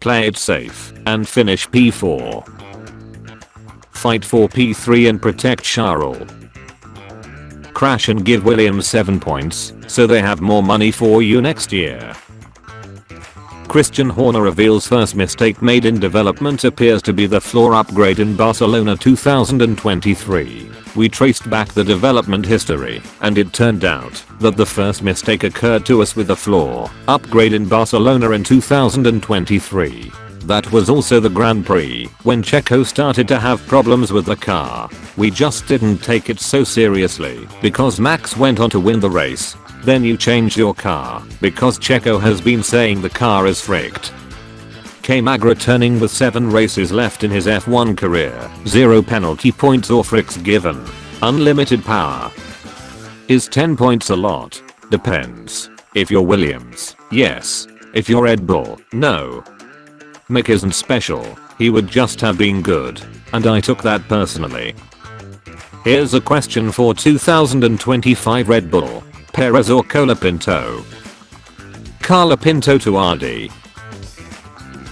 Play it safe and finish P4. Fight for P3 and protect Charles. Crash and give Williams 7 points so they have more money for you next year. Christian Horner reveals first mistake made in development appears to be the floor upgrade in Barcelona 2023. We traced back the development history and it turned out that the first mistake occurred to us with the floor upgrade in Barcelona in 2023. That was also the Grand Prix when Checo started to have problems with the car. We just didn't take it so seriously because Max went on to win the race. Then you change your car because Checo has been saying the car is fricked. K-Mag returning with 7 races left in his F1 career, 0 penalty points or fricks given. Unlimited power. Is 10 points a lot? Depends. If you're Williams, yes. If you're Red Bull, no. Mick isn't special, he would just have been good, and I took that personally. Here's a question for 2025 Red Bull. Perez or Colapinto? Colapinto to RD.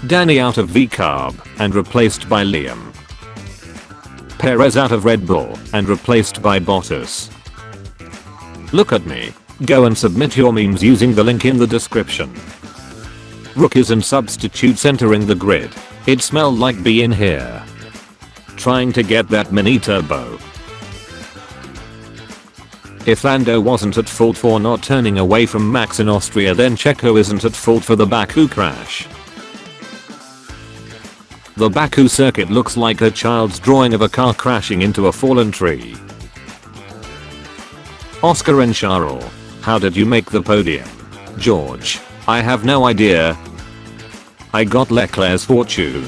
Danny out of V-Carb and replaced by Liam. Perez out of Red Bull and replaced by Bottas. Look at me. Go and submit your memes using the link in the description. Rookies and substitutes entering the grid. It smelled like bee in here. Trying to get that mini turbo. If Lando wasn't at fault for not turning away from Max in Austria, then Checo isn't at fault for the Baku crash. The Baku circuit looks like a child's drawing of a car crashing into a fallen tree. Oscar and Charles, how did you make the podium? George, I have no idea. I got Leclerc's fortune.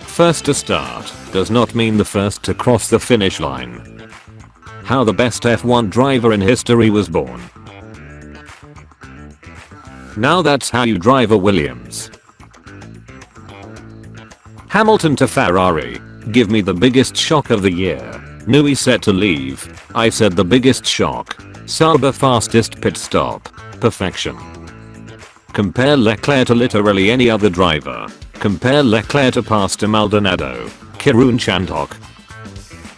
First to start does not mean the first to cross the finish line. How the best F1 driver in history was born. Now that's how you drive a Williams. Hamilton to Ferrari. Give me the biggest shock of the year. Newey set to leave. I said the biggest shock. Sauber fastest pit stop. Perfection. Compare Leclerc to literally any other driver. Compare Leclerc to Pastor Maldonado. Kirun Chandhok.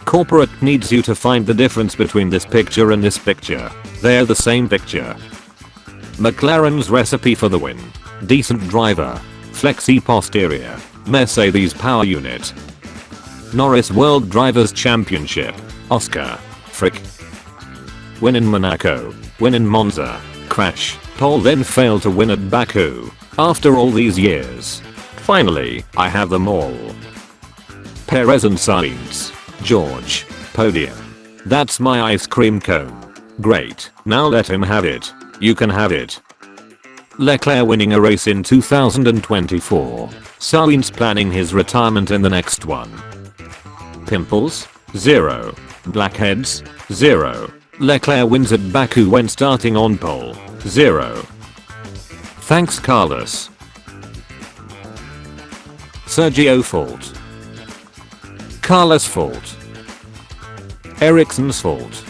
Corporate needs you to find the difference between this picture and this picture. They're the same picture. McLaren's recipe for the win. Decent driver. Flexi posterior. Mercedes power unit. Norris World Drivers Championship. Oscar. Frick. Win in Monaco. Win in Monza. Crash. Pole then failed to win at Baku. After all these years. Finally, I have them all. Perez and Sainz. George. Podium. That's my ice cream cone. Great. Now let him have it. You can have it. Leclerc winning a race in 2024. Sainz planning his retirement in the next one. Pimples? 0. Blackheads? 0. Leclerc wins at Baku when starting on pole. 0. Thanks Carlos. Sergio fault. Carlos fault. Ericsson's fault.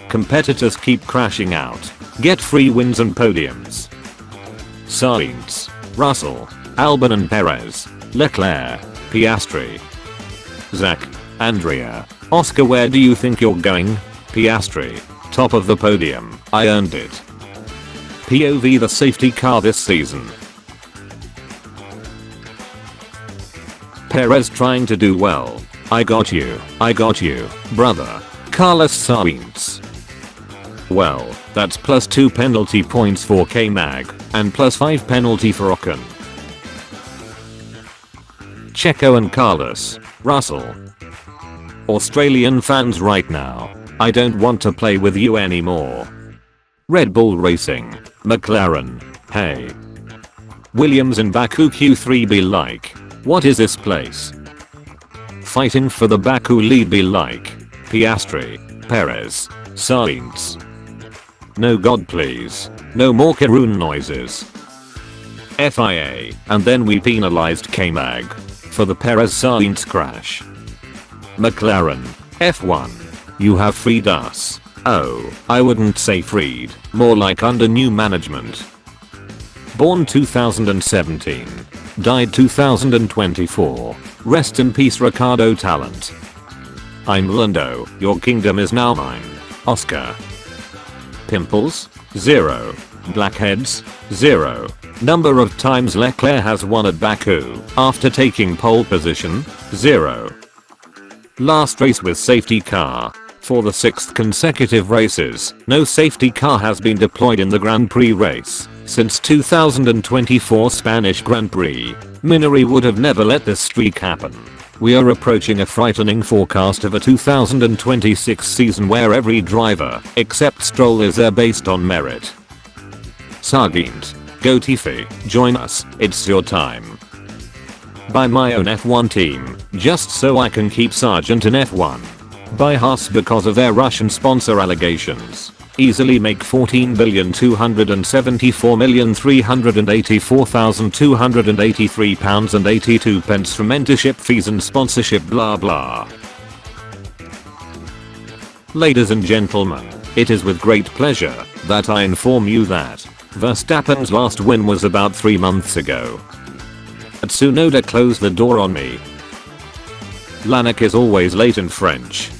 Competitors keep crashing out. Get free wins and podiums. Sainz, Russell, Albon and Perez, Leclerc, Piastri. Zach, Andrea, Oscar, where do you think you're going? Piastri, top of the podium, I earned it. POV the safety car this season. Perez trying to do well. I got you, brother. Carlos Sainz. Well, that's plus 2 penalty points for K-Mag, and plus 5 penalty for Ocon. Checo and Carlos, Russell. Australian fans right now, I don't want to play with you anymore. Red Bull Racing, McLaren, hey. Williams in Baku Q3 be like, what is this place? Fighting for the Baku lead be like, Piastri, Perez, Sainz. No God please, no more Kirun noises. FIA, and then we penalized K-Mag for the Perez Sainz crash. McLaren, F1, you have freed us. Oh, I wouldn't say freed, more like under new management. Born 2017. Died 2024. Rest in peace Ricardo Talent. I'm Lando, your kingdom is now mine. Oscar. Pimples? 0. Blackheads? 0. Number of times Leclerc has won at Baku after taking pole position? 0. Last race with safety car. For the 6th consecutive races, no safety car has been deployed in the Grand Prix race. Since 2024 Spanish Grand Prix, Minari would have never let this streak happen. We are approaching a frightening forecast of a 2026 season where every driver, except Stroll, is there based on merit. Sargent, go Tiffy, join us, it's your time. Buy my own F1 team, just so I can keep Sargent in F1. Buy Haas because of their Russian sponsor allegations. Easily make £14,274,384,283.82 from mentorship fees and sponsorship blah blah. Ladies and gentlemen, it is with great pleasure that I inform you that Verstappen's last win was about 3 months ago. Tsunoda closed the door on me. Lanik is always late in French.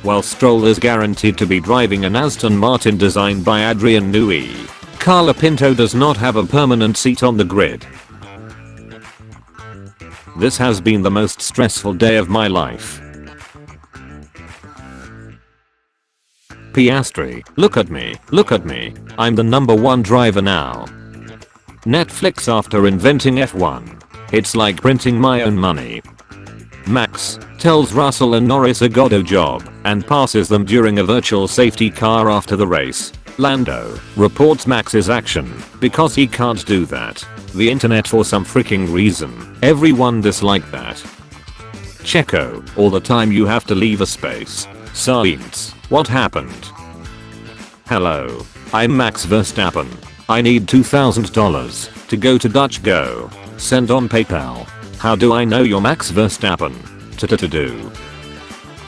While Stroll is guaranteed to be driving an Aston Martin designed by Adrian Newey, Carla Pinto does not have a permanent seat on the grid. This has been the most stressful day of my life. Piastri, look at me, I'm the #1 driver now. Netflix after inventing F1. It's like printing my own money. Max tells Russell and Norris a godo job and passes them during a virtual safety car after the race. Lando reports Max's action because he can't do that. The internet for some freaking reason. Everyone disliked that. Checo, all the time you have to leave a space. Sainz, what happened? Hello, I'm Max Verstappen. I need $2,000 to go to Dutch Go. Send on PayPal. How do I know you're Max Verstappen? To-do.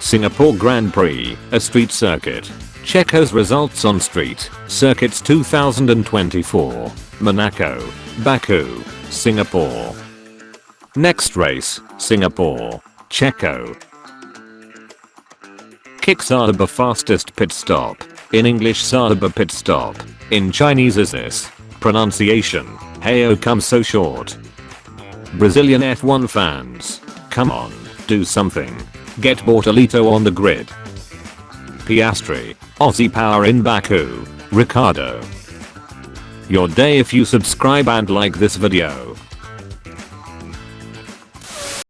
Singapore Grand Prix, a street circuit. Checo's results on street circuits 2024. Monaco, Baku, Singapore. Next race, Singapore. Checo. Kick Sarba fastest pit stop. In English Sarba pit stop. In Chinese is this. Pronunciation. Heyo comes so short. Brazilian F1 fans. Come on, do something. Get Bortolito on the grid. Piastri. Aussie power in Baku. Ricardo. Your day if you subscribe and like this video.